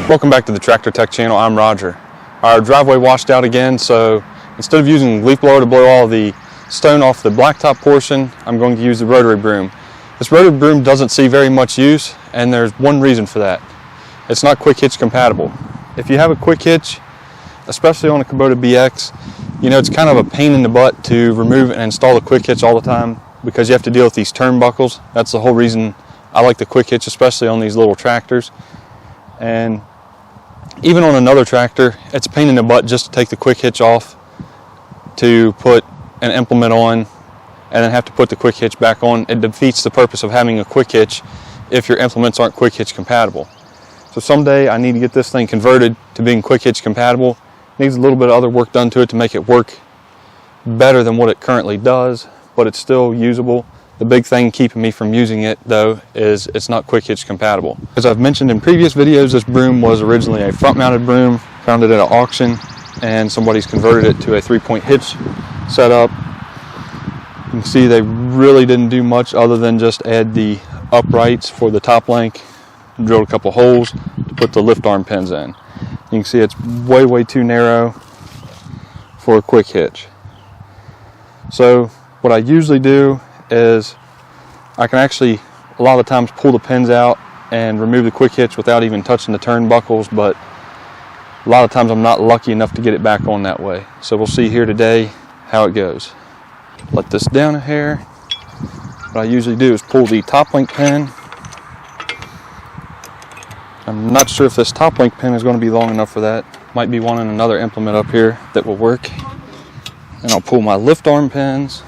Welcome back to the Tractor Tech channel. I'm Roger. Our driveway washed out again, so instead of using the leaf blower to blow all the stone off the blacktop portion, I'm going to use the rotary broom. This rotary broom doesn't see very much use, and there's one reason for that. It's not quick hitch compatible. If you have a quick hitch, especially on a Kubota BX, you know it's kind of a pain in the butt to remove and install the quick hitch all the time because you have to deal with these turnbuckles. That's the whole reason I like the quick hitch, especially on these little tractors. And even on another tractor, it's a pain in the butt just to take the quick hitch off to put an implement on and then have to put the quick hitch back on. It defeats the purpose of having a quick hitch if your implements aren't quick hitch compatible. So someday I need to get this thing converted to being quick hitch compatible. It needs a little bit of other work done to it to make it work better than what it currently does, but it's still usable. The big thing keeping me from using it, though, is it's not quick hitch compatible. As I've mentioned in previous videos, this broom was originally a front-mounted broom, found it at an auction, and somebody's converted it to a 3-point hitch setup. You can see they really didn't do much other than just add the uprights for the top link, drilled a couple holes to put the lift arm pins in. You can see it's way too narrow for a quick hitch. So what I usually do is I can actually a lot of the times pull the pins out and remove the quick hitch without even touching the turnbuckles, but a lot of times I'm not lucky enough to get it back on that way. So we'll see here today how it goes. Let this down a hair. What I usually do is pull the top link pin. I'm not sure if this top link pin is going to be long enough for that. Might be one in another implement up here that will work. And I'll pull my lift arm pins.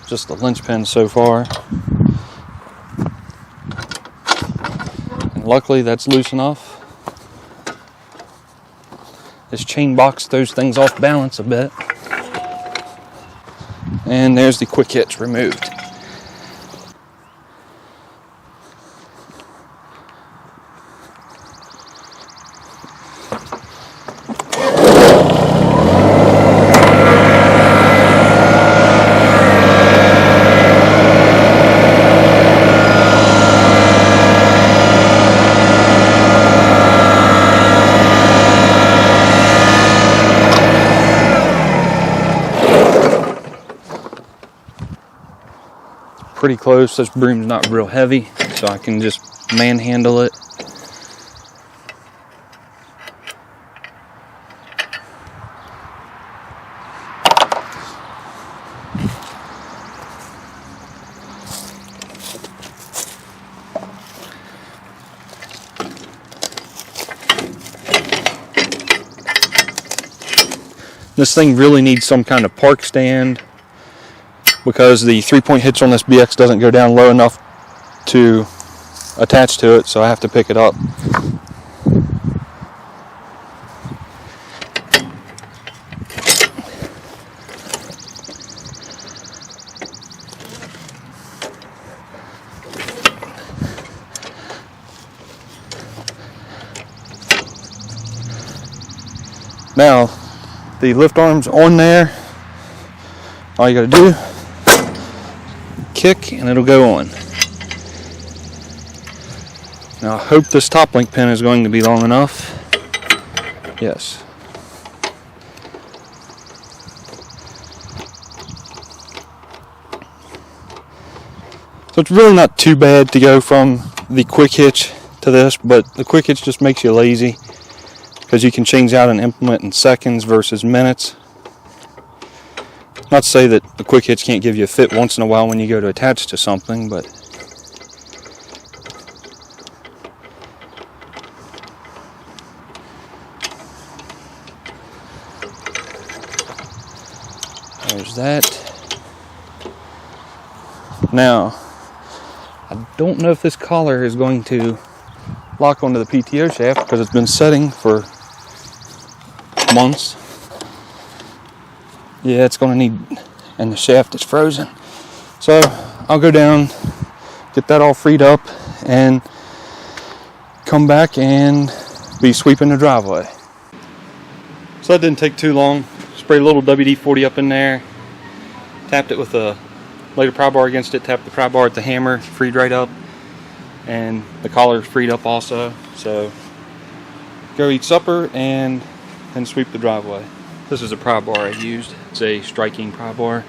Just the linchpin so far. And luckily that's loose enough. This chain box throws things off balance a bit. And there's the quick hitch removed. Pretty close. This broom's not real heavy, so I can just manhandle it. This thing really needs some kind of park stand, because the 3-point hitch on this BX doesn't go down low enough to attach to it, so I have to pick it up. Now, the lift arm's on there. All you gotta do, kick and it'll go on. Now I hope this top link pin is going to be long enough. Yes. So it's really not too bad to go from the quick hitch to this, but the quick hitch just makes you lazy because you can change out an implement in seconds versus minutes. Not to say that the quick hitch can't give you a fit once in a while when you go to attach to something, but there's that. Now, I don't know if this collar is going to lock onto the PTO shaft because it's been setting for months. Yeah, it's going to need, and the shaft is frozen. So I'll go down, get that all freed up, and come back and be sweeping the driveway. So that didn't take too long. Sprayed a little WD-40 up in there, tapped it with a laid a pry bar against it, tapped the pry bar at the hammer, freed right up. and the collar is freed up also. So go eat supper and then sweep the driveway. This is a pry bar I used. It's a striking pry bar.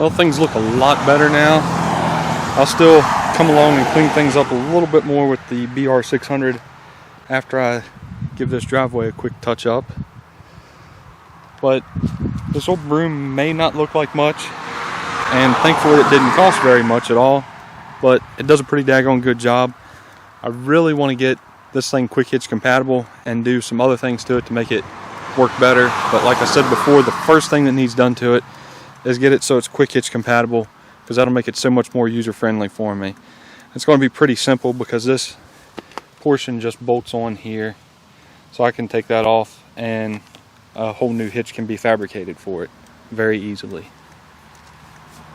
Well, things look a lot better now. I'll still come along and clean things up a little bit more with the BR600 after I give this driveway a quick touch up. But this old broom may not look like much, and thankfully it didn't cost very much at all, but it does a pretty daggone good job. I really want to get this thing quick hitch compatible and do some other things to it to make it work better. But like I said before, the first thing that needs done to it is get it so it's quick hitch compatible, because that'll make it so much more user friendly for me. It's going to be pretty simple because this portion just bolts on here, so I can take that off and a whole new hitch can be fabricated for it very easily.